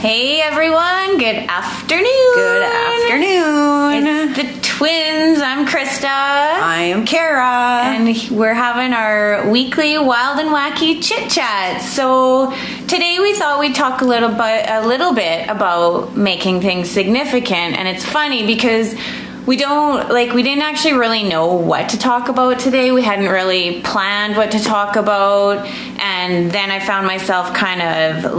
Hey everyone, good afternoon. Good afternoon. It's the twins. I'm Krista. I am Kara. And we're having our weekly wild and wacky chit chat. So today we thought we'd talk a little bit about making things significant. And it's funny because we didn't actually really know what to talk about today. We hadn't really planned what to talk about. And then I found myself kind of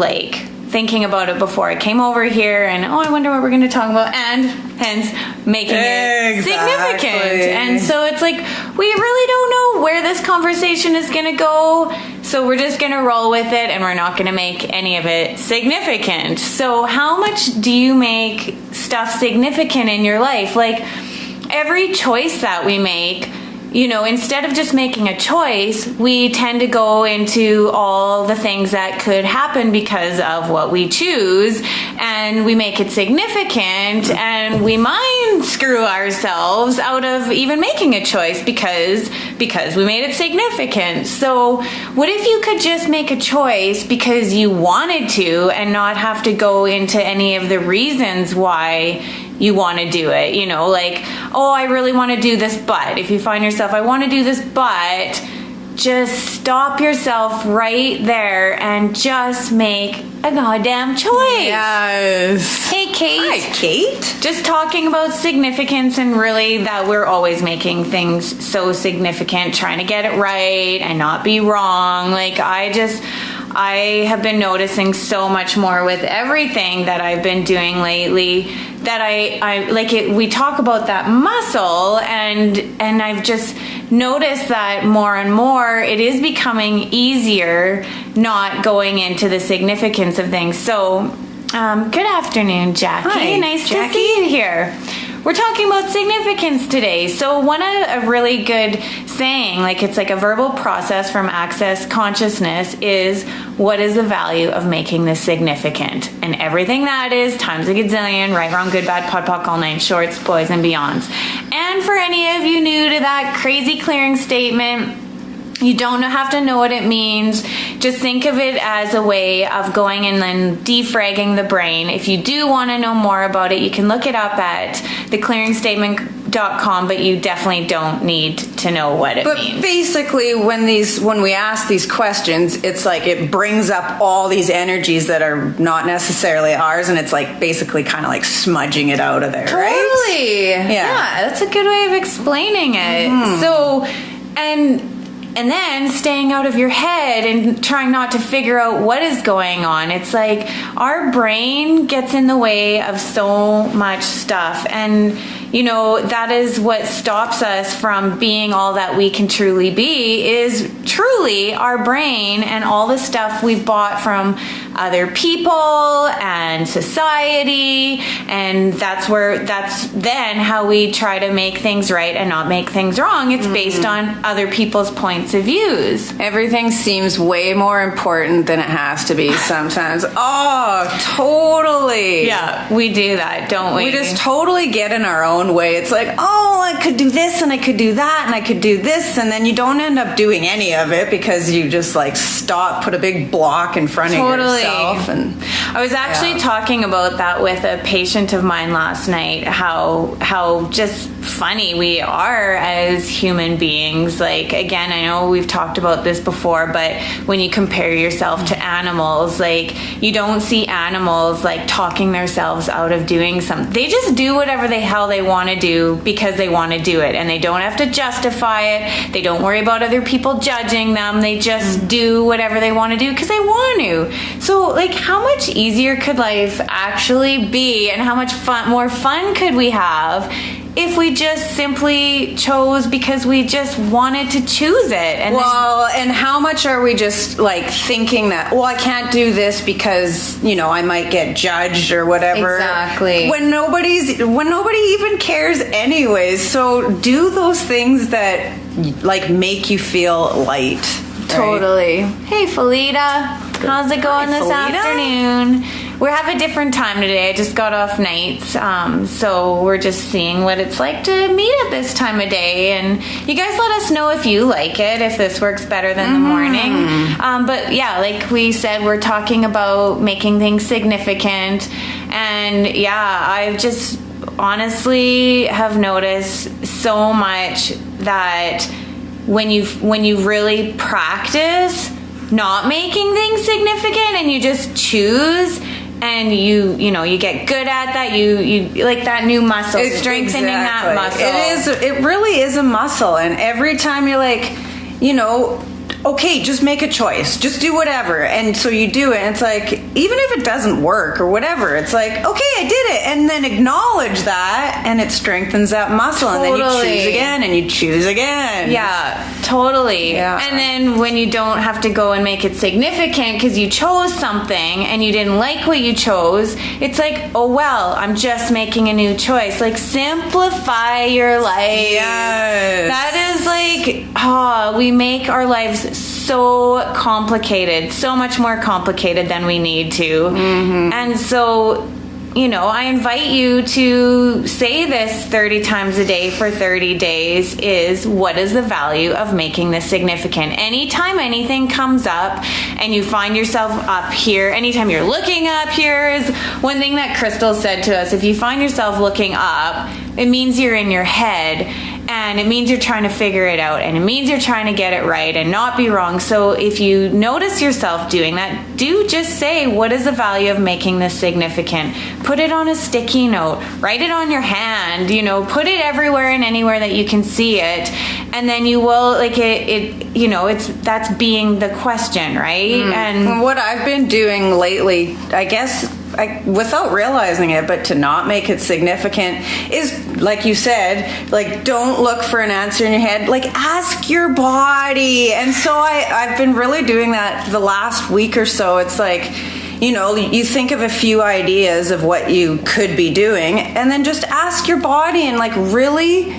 thinking about it before I came over here, and I wonder what we're going to talk about, and hence making it significant. And so it's like, we really don't know where this conversation is going to go, so we're just going to roll with it, and we're not going to make any of it significant. So how much do you make stuff significant in your life? Like, every choice that we make, instead of just making a choice, we tend to go into all the things that could happen because of what we choose, and we make it significant, and we mind screw ourselves out of even making a choice because we made it significant. So what if you could just make a choice because you wanted to and not have to go into any of the reasons why you want to do it, I really want to do this, but if you find yourself, I want to do this, but just stop yourself right there and just make a goddamn choice. Yes. Hey, Kate. Hi, Kate. Just talking about significance, and really that we're always making things so significant, trying to get it right and not be wrong. I have been noticing so much more with everything that I've been doing lately that we talk about that muscle, and I've just noticed that more and more it is becoming easier not going into the significance of things. So good afternoon, Jackie. Hi, nice Jackie. to see you here. We're talking about significance today. So a really good saying, it's like a verbal process from Access Consciousness, is, what is the value of making this significant? And everything that is, times a gazillion, right, wrong, good, bad, pod, poc, all nine shorts, boys, and beyonds. And for any of you new to that crazy clearing statement, you don't have to know what it means. Just think of it as a way of going and then defragging the brain. If you do want to know more about it, you can look it up at theclearingstatement.com, but you definitely don't need to know what it means. But basically, when we ask these questions, it's like it brings up all these energies that are not necessarily ours, and it's basically kind of smudging it out of there, totally. Right? Yeah, that's a good way of explaining it. Mm-hmm. So, and then staying out of your head and trying not to figure out what is going on. It's like our brain gets in the way of so much stuff. And, that is what stops us from being all that we can truly be, is truly our brain and all the stuff we've bought from other people and society. And that's then how we try to make things right and not make things wrong. It's based on other people's points of views. Everything seems way more important than it has to be sometimes. Oh, totally. Yeah, we do that, don't we? We just totally get in our own way. It's like, I could do this and I could do that and I could do this, and then you don't end up doing any of it because you just stop, put a big block in front of yourself. And I was actually talking about that with a patient of mine last night, how just funny we are as human beings. Again, I know we've talked about this before, but when you compare yourself to animals, you don't see animals talking themselves out of doing something. They just do whatever the hell they want to do because they want to do it, and they don't have to justify it. They don't worry about other people judging them. They just do whatever they want to do because they want to. So how much easier could life actually be, and how much more fun could we have if we just simply chose because we just wanted to choose it? And and how much are we just thinking that, I can't do this because I might get judged or whatever. Exactly. When nobody even cares anyways. So do those things that make you feel light. Totally. Hey, Felita. How's it going this afternoon? we have a different time today. I just got off nights, so we're just seeing what it's like to meet at this time of day. And you guys let us know if you like it, if this works better than the morning. But yeah, like we said, we're talking about making things significant. And yeah, I've just honestly have noticed so much that when you really practice not making things significant and you just choose and you get good at that, you like that new muscle, strengthening that muscle. It really is a muscle, and every time you're like, okay, just make a choice, just do whatever, and so you do it, and it's like, even if it doesn't work or whatever, it's like, okay, I did it, and then acknowledge that, and it strengthens that muscle. Totally. And then you choose again and you choose again. Yeah, totally. Yeah. And then when you don't have to go and make it significant because you chose something and you didn't like what you chose, it's like, oh well, I'm just making a new choice. Like, simplify your life. Yes. That is like, we make our lives so complicated, so much more complicated than we need to. And so, I invite you to say this 30 times a day for 30 days is, what is the value of making this significant? Anytime anything comes up and you find yourself up here, anytime you're looking up here, is one thing that Crystal said to us. If you find yourself looking up, it means you're in your head, and it means you're trying to figure it out, and it means you're trying to get it right and not be wrong. So if you notice yourself doing that, do just say, what is the value of making this significant? Put it on a sticky note, write it on your hand, put it everywhere and anywhere that you can see it. And then you will, that's being the question, right? And what I've been doing lately, I guess, without realizing it, but to not make it significant, is, like you said, like, don't look for an answer in your head, like, ask your body. And so I've been really doing that the last week or so. It's like, you think of a few ideas of what you could be doing, and then just ask your body, and like, really,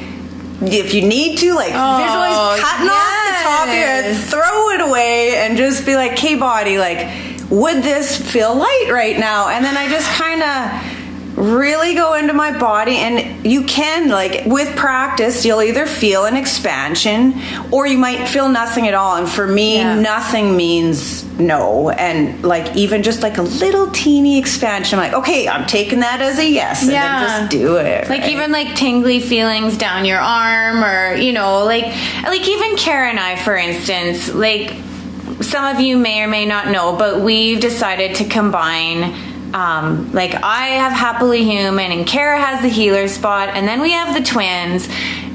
if you need to, like, visualize cutting off the top of your head, throw it away, and just be like, hey body, like, would this feel light right now? And then I just kind of really go into my body, and you can, like, with practice, you'll either feel an expansion or you might feel nothing at all. And for me, nothing means no. And like, even just like a little teeny expansion, I'm like, okay, I'm taking that as a yes, and then just do it. Like, even like tingly feelings down your arm, or like even Kara and I, for instance, like, some of you may or may not know, but we've decided to combine, like, I have Happily Human and Kara has the Healer Spot, and then we have the twins.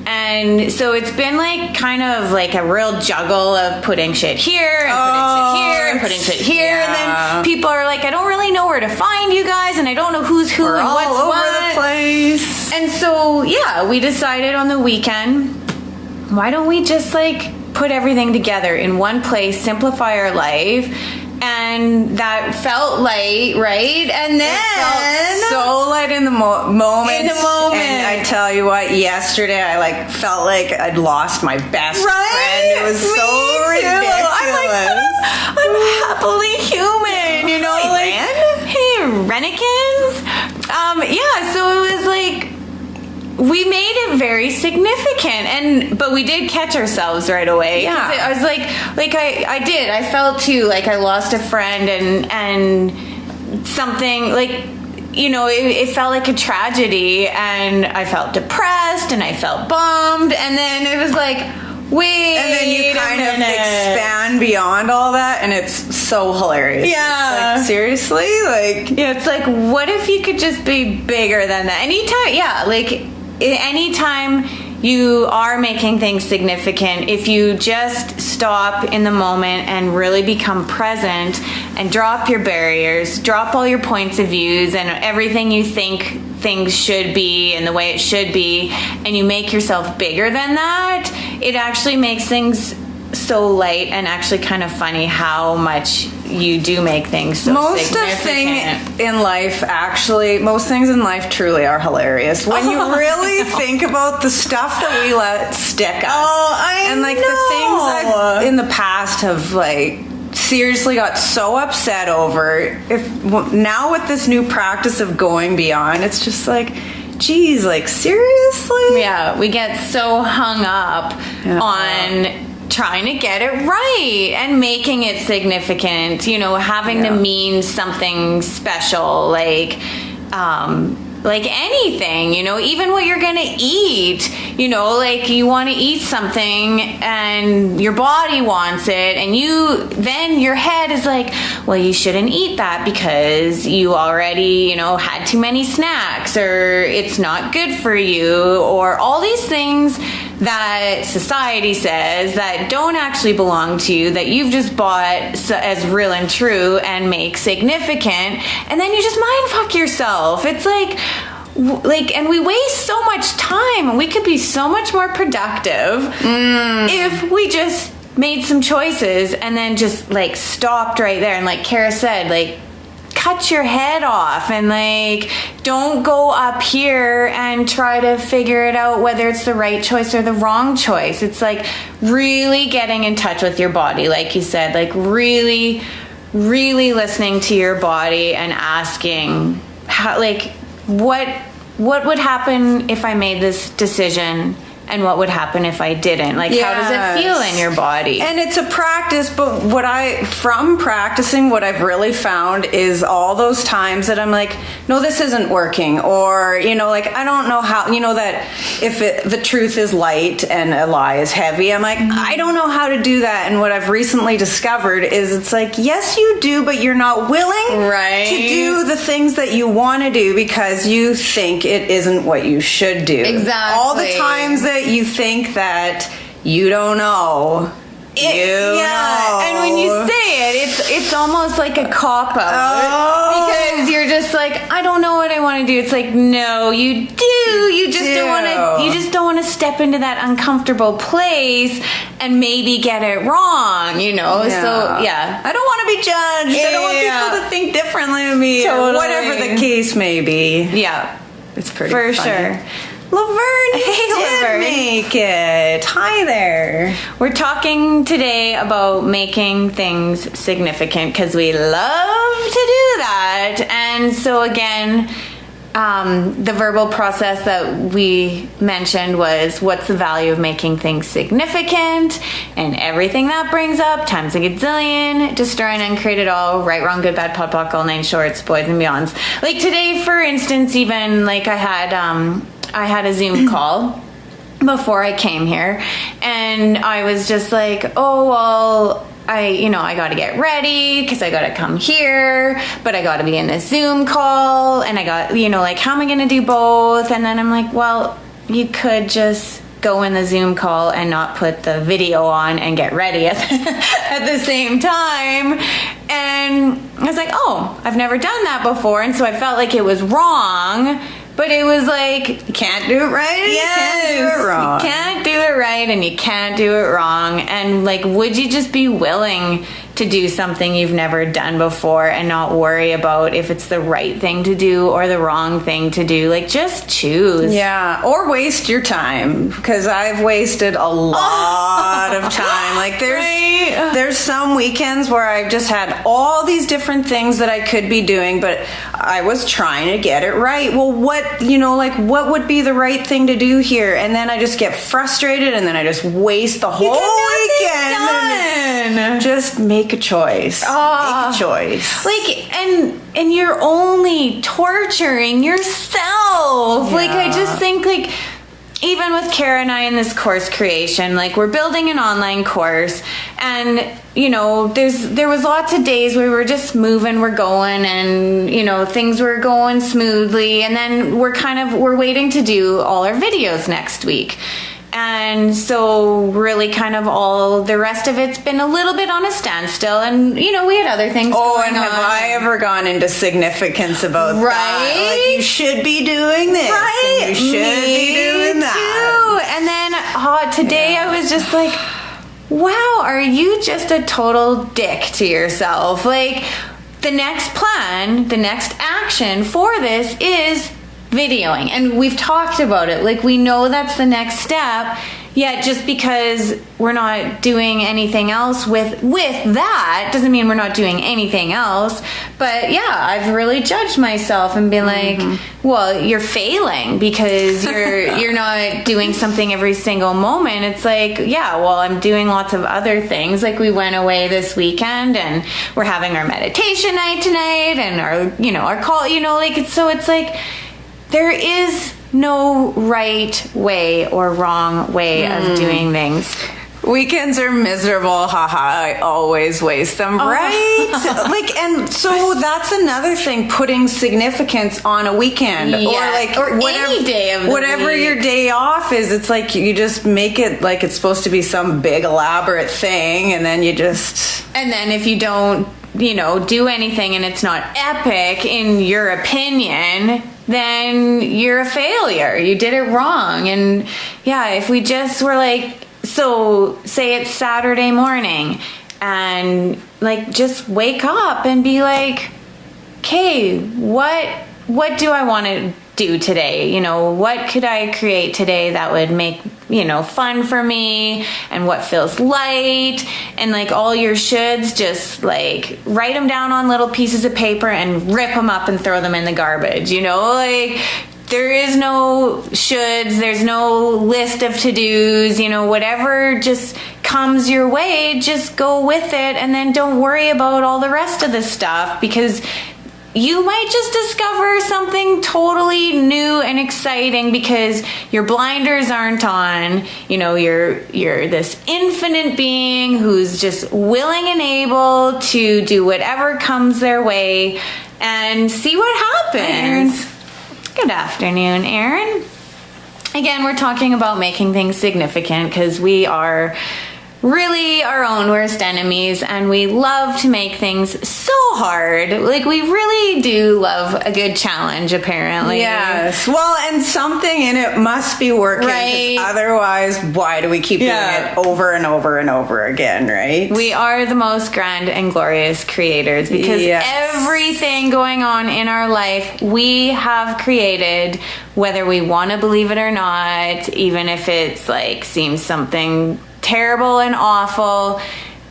And so it's been like kind of like a real juggle of putting shit here and putting shit here and putting shit here. And then people are like, I don't really know where to find you guys, and I don't know who's who and what's all over what. the place. And so, we decided on the weekend, why don't we just like put everything together in one place, simplify our life. And that felt light, right? And then it felt so light in the moment. In the moment. And I tell you what, yesterday I felt like I'd lost my best friend. It was so ridiculous. I'm happily human, Hey, Rennikins. So it was like, we made it very significant, but we did catch ourselves right away. Yeah. I was like I did. I felt too like I lost a friend, and something like, it felt like a tragedy, and I felt depressed, and I felt bummed, and then it was like, wait. And then you kind of expand beyond all that, and it's so hilarious. Yeah. It's like, seriously? It's like, what if you could just be bigger than that? Anytime you are making things significant, if you just stop in the moment and really become present and drop your barriers, drop all your points of views and everything you think things should be and the way it should be, and you make yourself bigger than that, it actually makes things so light and actually kind of funny how much you do make things so most things in life truly are hilarious when you really think about the stuff that we let stick us. I and know. the things I've in the past have seriously got so upset over. Now with this new practice of going beyond, it's just like, geez, like seriously? Yeah, we get so hung up on trying to get it right and making it significant, having to mean something special, like anything, even what you're gonna eat, like you want to eat something and your body wants it, and then your head is like, well, you shouldn't eat that because you already, had too many snacks, or it's not good for you, or all these things that society says that don't actually belong to you, that you've just bought as real and true and make significant, and then you just mind fuck yourself. It's like, and we waste so much time, and we could be so much more productive if we just made some choices and then just like stopped right there, and like Kara said, like cut your head off, and like don't go up here and try to figure it out whether it's the right choice or the wrong choice. It's like really getting in touch with your body, like you said, like really listening to your body and asking how, like what would happen if I made this decision, and what would happen if I didn't? Like, how does it feel in your body? And it's a practice, but from practicing, what I've really found is all those times that I'm like, no, this isn't working. Or, like, I don't know how, that if the truth is light and a lie is heavy, I'm like, I don't know how to do that. And what I've recently discovered is it's like, yes, you do, but you're not willing to do the things that you want to do because you think it isn't what you should do. Exactly. All the times that you think that you don't know. And when you say it's almost like a cop-out because you're just like, I don't know what I want to do. It's like, no, you do. You just don't want to step into that uncomfortable place and maybe get it wrong, So I don't want to be judged. I don't want people to think differently of me, or whatever the case may be. Yeah, it's pretty for funny. Sure. Laverne, Laverne. Make it. Hi there. We're talking today about making things significant because we love to do that. And so again, the verbal process that we mentioned was, what's the value of making things significant, and everything that brings up times a gazillion, destroy and uncreate it all, right, wrong, good, bad, POD, POC, all 9 shorts, boys and beyonds. Like today, for instance, even like I had a Zoom call before I came here, and I was just like, oh, well, I got to get ready because I got to come here, but I got to be in this Zoom call, and I got, like, how am I going to do both? And then I'm like, well, you could just go in the Zoom call and not put the video on and get ready at the same time. And I was like, oh, I've never done that before. And so I felt like it was wrong. But it was like, you can't do it right, and you can't do it wrong. You can't do it right, and you can't do it wrong. And like, would you just be willing to do something you've never done before and not worry about if it's the right thing to do or the wrong thing to do? Like, just choose. Yeah, or waste your time, because I've wasted a lot of time. Like, there's some weekends where I've just had all these different things that I could be doing, but I was trying to get it right. Well, what would be the right thing to do here? And then I just get frustrated, and then I just waste the whole weekend. Just make a choice. Make a choice. Like, and you're only torturing yourself. Yeah. Like, I just think, like, even with Kara and I in this course creation, like, we're building an online course, and there was lots of days where we were just moving, we're going, and things were going smoothly, and then we're waiting to do all our videos next week. And so really kind of all the rest of it's been a little bit on a standstill, and we had other things going on. Have I ever gone into significance about that? Like, you should be doing this. Right. And you should be doing that. And then today I was just like, wow, are you just a total dick to yourself? Like, the next plan, the next action for this is videoing, and we've talked about it. Like, we know that's the next step, yeah, just because we're not doing anything else with that doesn't mean we're not doing anything else. But yeah, I've really judged myself and been like, well, you're failing because you're not doing something every single moment. It's like, yeah, well, I'm doing lots of other things. Like we went away this weekend and we're having our meditation night tonight and our call, like it's like there is no right way or wrong way of doing things. Weekends are miserable, haha, I always waste them, right? And so that's another thing, putting significance on a weekend. Or whatever, any day of the whatever week. Your day off is, it's like you just make it like it's supposed to be some big elaborate thing, and then if you don't, do anything and it's not epic in your opinion, then you're a failure. You did it wrong. And yeah, if we just were like, so say it's Saturday morning and like just wake up and be like, okay, what do I want to do today? What could I create today that would make, fun for me, and what feels light, and like all your shoulds, just like write them down on little pieces of paper and rip them up and throw them in the garbage, there is no shoulds, there's no list of to-dos, whatever just comes your way, just go with it, and then don't worry about all the rest of the stuff, because you might just discover something totally new and exciting because your blinders aren't on. You're this infinite being who's just willing and able to do whatever comes their way and see what happens. Good afternoon, Erin. Again, we're talking about making things significant because we are really our own worst enemies, and we love to make things so hard. Like, we really do love a good challenge, apparently. Yes. Well, and something in it must be working. Right. Otherwise, why do we keep doing it over and over and over again, right? We are the most grand and glorious creators because everything going on in our life, we have created, whether we want to believe it or not, even if it's like seems something terrible and awful.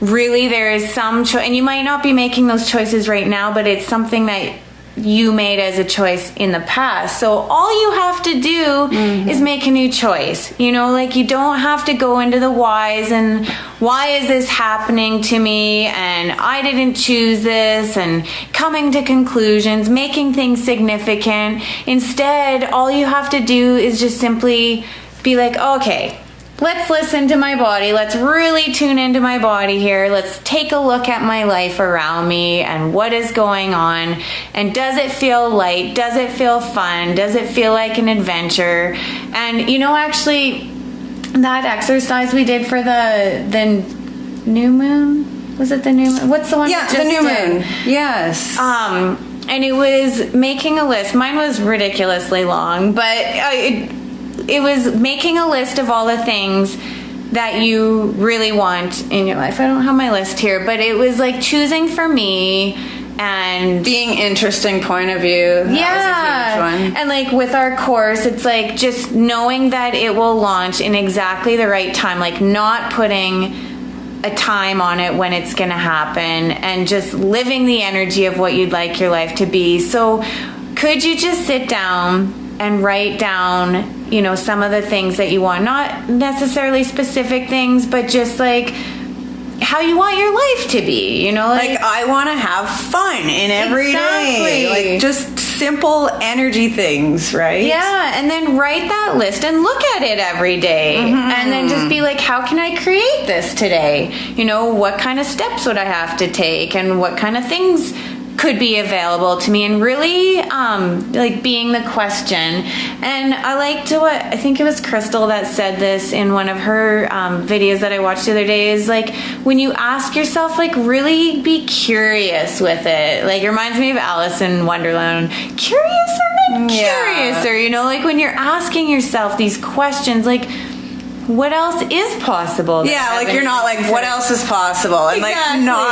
Really, there is some choice, and you might not be making those choices right now, but it's something that you made as a choice in the past. So all you have to do is make a new choice. You don't have to go into the whys and why is this happening to me, and I didn't choose this, and coming to conclusions, making things significant. Instead, all you have to do is just simply be like, okay, let's listen to my body. Let's really tune into my body here. Let's take a look at my life around me and what is going on. And does it feel light? Does it feel fun? Does it feel like an adventure? And actually, that exercise we did for the new moon, was it the new moon? What's the one? Yeah, the new moon. Yes. And it was making a list. Mine was ridiculously long, but it was making a list of all the things that you really want in your life. I don't have my list here, but it was like choosing for me and being interesting point of view. That was a huge one. And like with our course, it's like just knowing that it will launch in exactly the right time, like not putting a time on it when it's going to happen, and just living the energy of what you'd like your life to be. So could you just sit down and write down, some of the things that you want, not necessarily specific things, but just like how you want your life to be, like I want to have fun in every day, like just simple energy things, right? Yeah, and then write that list and look at it every day, and then just be like, how can I create this today? What kind of steps would I have to take, and what kind of things could be available to me, and really like being the question. And I liked I think it was Crystal that said this in one of her videos that I watched the other day, is like when you ask yourself, like really be curious with it. Like it reminds me of Alice in Wonderland, curious or not curious, or like when you're asking yourself these questions, like what else is possible? Yeah, like you're not like, what else is possible? And like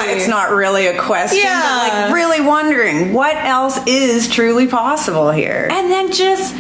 it's not really a question, but like really wondering what else is truly possible here. And then just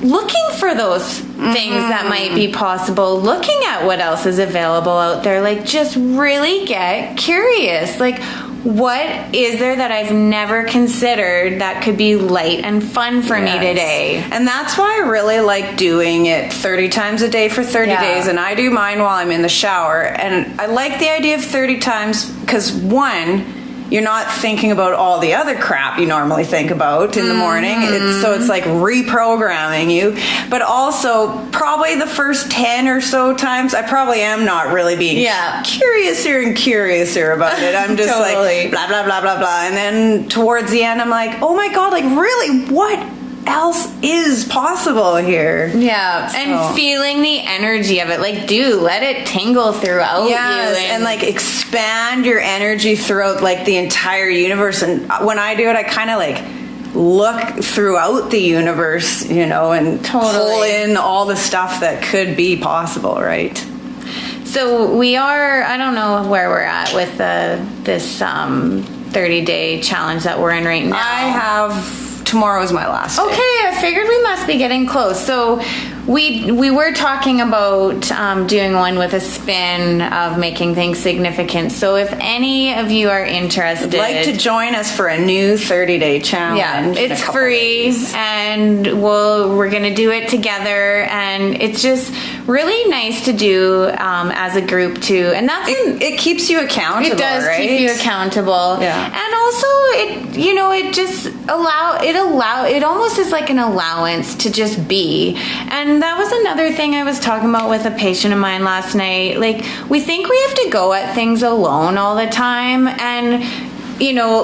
looking for those things that might be possible, looking at what else is available out there. Like, just really get curious. Like, what is there that I've never considered that could be light and fun for me today? And that's why I really like doing it 30 times a day for 30 days. And I do mine while I'm in the shower. And I like the idea of 30 times because, one, you're not thinking about all the other crap you normally think about in the morning. So it's like reprogramming you. But also, probably the first 10 or so times, I probably am not really being curiouser and curiouser about it. I'm just like, blah, blah, blah, blah, blah. And then towards the end, I'm like, oh my God, like really, what else is possible here? Yeah, so. And feeling the energy of it. Like, let it tingle throughout you. And like expand your energy throughout like the entire universe. And when I do it, I kind of like look throughout the universe, and pull in all the stuff that could be possible, right? So we are, I don't know where we're at with this 30-day challenge that we're in right now. Tomorrow is my last day. Okay, I figured we must be getting close. So we were talking about doing one with a spin of making things significant. So if any of you are interested, would like to join us for a new 30-day challenge. Yeah, it's free, and we're going to do it together. And it's just really nice to do as a group too. And that's it keeps you accountable. It does keep you accountable. Yeah, and also it almost is like an allowance to just be. And that was another thing I was talking about with a patient of mine last night. Like, we think we have to go at things alone all the time. And,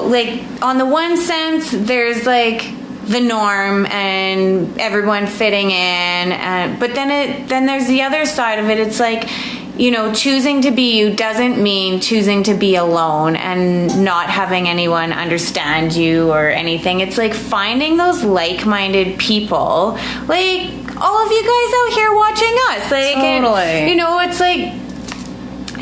like, on the one sense, there's like the norm and everyone fitting in. But then there's the other side of it. It's like, choosing to be you doesn't mean choosing to be alone and not having anyone understand you or anything. It's like finding those like-minded people, like all of you guys out here watching us. Like, totally. It's like,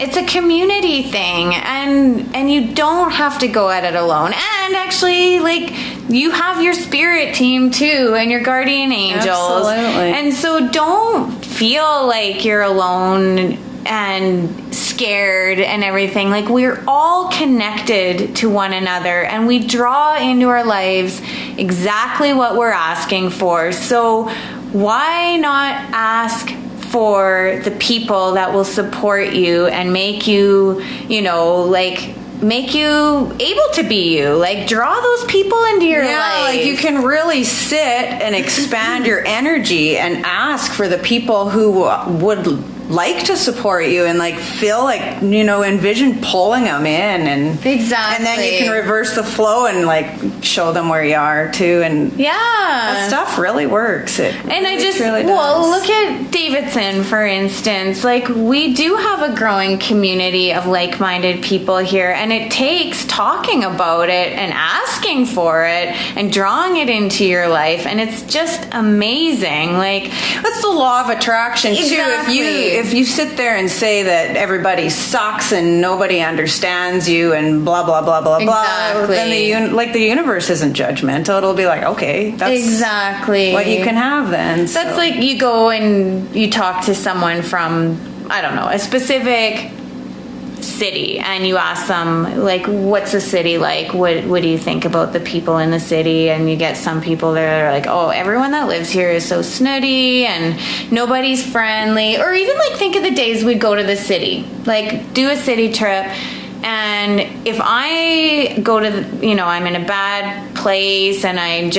it's a community thing, and you don't have to go at it alone. And actually, like, you have your spirit team too, and your guardian angels. Absolutely. And so don't feel like you're alone and scared and everything. Like, we're all connected to one another, and we draw into our lives exactly what we're asking for. So why not ask for the people that will support you and make you, make you able to be you. Like, draw those people into your life. Like, you can really sit and expand your energy and ask for the people who would like to support you and like feel like, envision pulling them in and exactly. And then you can reverse the flow and like show them where you are too. And that stuff really works. It really does. Look at Davidson, for instance. Like, we do have a growing community of like-minded people here, and it takes talking about it and asking for it and drawing it into your life, and it's just amazing. Like, that's the law of attraction too. If you sit there and say that everybody sucks and nobody understands you and blah blah blah blah blah, then the universe isn't judgmental. It'll be like, okay, that's exactly what you can have then. That's like, you go and you talk to someone from, I don't know, a specific city, and you ask them, like, what's the city like? What do you think about the people in the city? And you get some people that are like, oh, everyone that lives here is so snooty and nobody's friendly. Or even like, think of the days we'd go to the city, like do a city trip. And if I go to, I'm in a bad place and I'm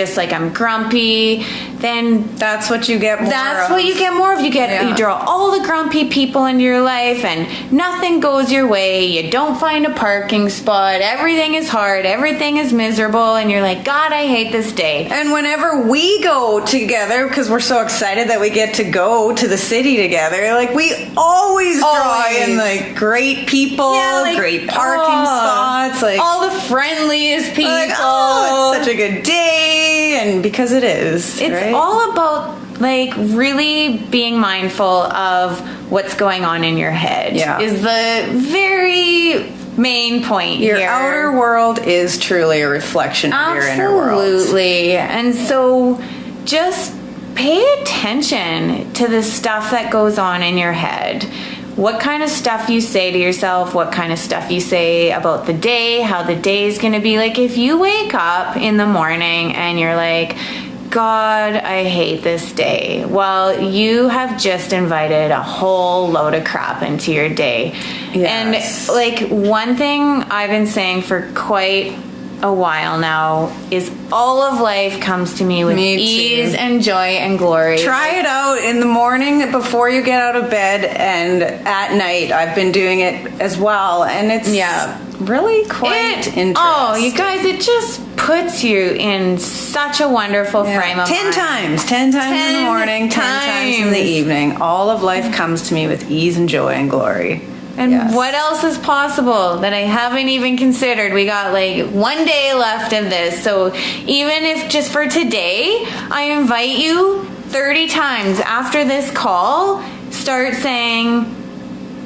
grumpy, then that's what you get more of. What you get more of. You draw all the grumpy people into your life, and nothing goes your way. You don't find a parking spot. Everything is hard. Everything is miserable. And you're like, God, I hate this day. And whenever we go together, because we're so excited that we get to go to the city together, like, we always draw in like great people, great parking spots, like all the friendliest people. Like, oh, it's such a good day. And because it is, it's all about like really being mindful of what's going on in your head. Is the very main point here. Your outer world is truly a reflection of your inner world. Absolutely. And so just pay attention to the stuff that goes on in your head. What kind of stuff you say to yourself, what kind of stuff you say about the day, how the day is going to be. Like, if you wake up in the morning and you're like, God, I hate this day. Well, you have just invited a whole load of crap into your day. Yes. And like, one thing I've been saying for quite a while now is all of life comes to me with ease and joy and glory. Try it out in the morning before you get out of bed, and at night. I've been doing it as well, and it's really quite interesting. Oh, you guys, it just puts you in such a wonderful frame of mind. 10 times in the morning, 10 times in the evening. All of life comes to me with ease and joy and glory. And what else is possible that I haven't even considered? We got like 1 day left of this. So even if just for today, I invite you 30 times after this call, start saying,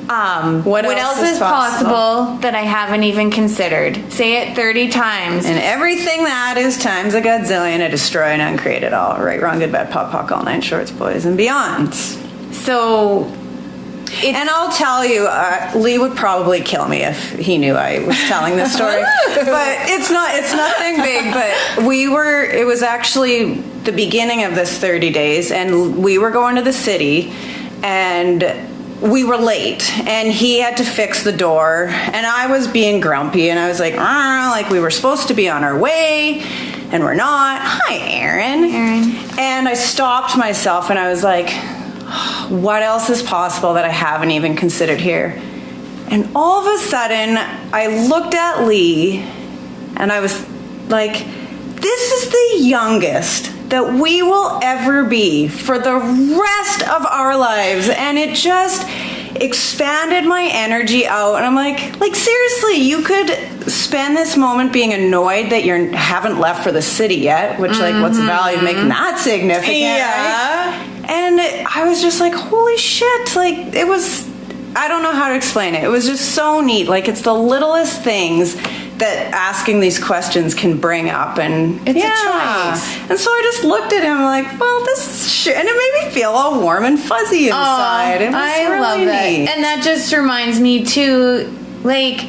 what else is possible that I haven't even considered? Say it 30 times. And everything that is times a godzillion to destroy and uncreate it all. Right, wrong, good, bad, pop, pock, all nine shorts, boys, and beyond. So... and I'll tell you, Lee would probably kill me if he knew I was telling this story. But it's nothing big. But it was actually the beginning of this 30 days, and we were going to the city, and we were late, and he had to fix the door, and I was being grumpy, and I was like we were supposed to be on our way, and we're not. Hi, Aaron. And I stopped myself, and I was like, what else is possible that I haven't even considered here? And all of a sudden, I looked at Lee, and I was like, this is the youngest that we will ever be for the rest of our lives. And it just expanded my energy out. And I'm like seriously, you could spend this moment being annoyed that you haven't left for the city yet, which what's the value of making that significant? Yeah. Right? And I was just like, holy shit. Like, it was, I don't know how to explain it. It was just so neat. Like, it's the littlest things that asking these questions can bring up, and it's a choice. And so I just looked at him like, well, this is shit, and it made me feel all warm and fuzzy inside. It was I really love that. neat. And that just reminds me too, like,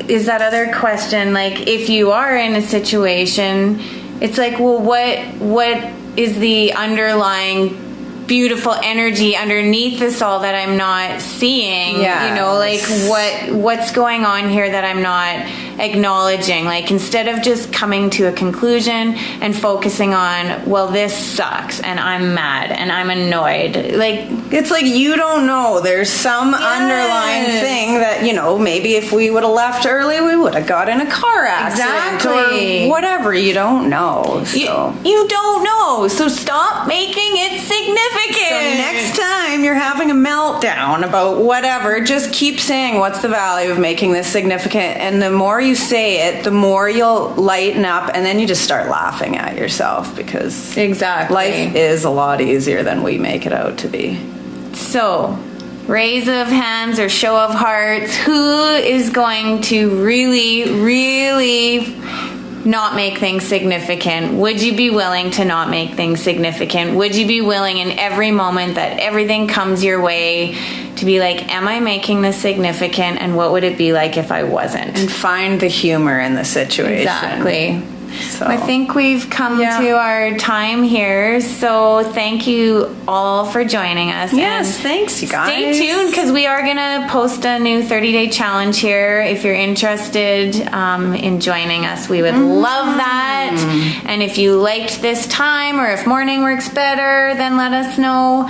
is that other question, like, if you are in a situation, it's like, well, what is the underlying beautiful energy underneath this all that I'm not seeing? Yes. You know, like what's going on here that I'm not acknowledging? Like, instead of just coming to a conclusion and focusing on, well, this sucks and I'm mad and I'm annoyed. Like, it's like, you don't know. There's some underlying thing that, you know, maybe if we would have left early, we would have got in a car accident or whatever. You don't know. So. You don't know. So stop making it significant. So next time you're having a meltdown about whatever, just keep saying, what's the value of making this significant? And the more you say it, the more you'll lighten up, and then you just start laughing at yourself, because life is a lot easier than we make it out to be. So, raise of hands or show of hearts, who is going to really, really not make things significant? Would you be willing to not make things significant? Would you be willing in every moment that everything comes your way to be like, am I making this significant, and what would it be like if I wasn't? And find the humor in the situation. Exactly. So. I think we've come to our time here, so thank you all for joining us. Yes, and thanks, you guys. Stay tuned, because we are going to post a new 30-day challenge here. If you're interested in joining us, we would love that. And if you liked this time, or if morning works better, then let us know.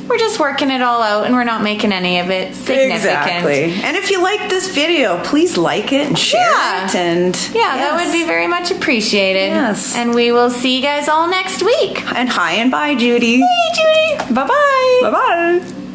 We're just working it all out, and we're not making any of it significant. Exactly. And if you like this video, please like it and share it. And that would be very much appreciated. Yes. And we will see you guys all next week. And hi and bye, Judy. Hey, Judy. Bye-bye. Bye-bye.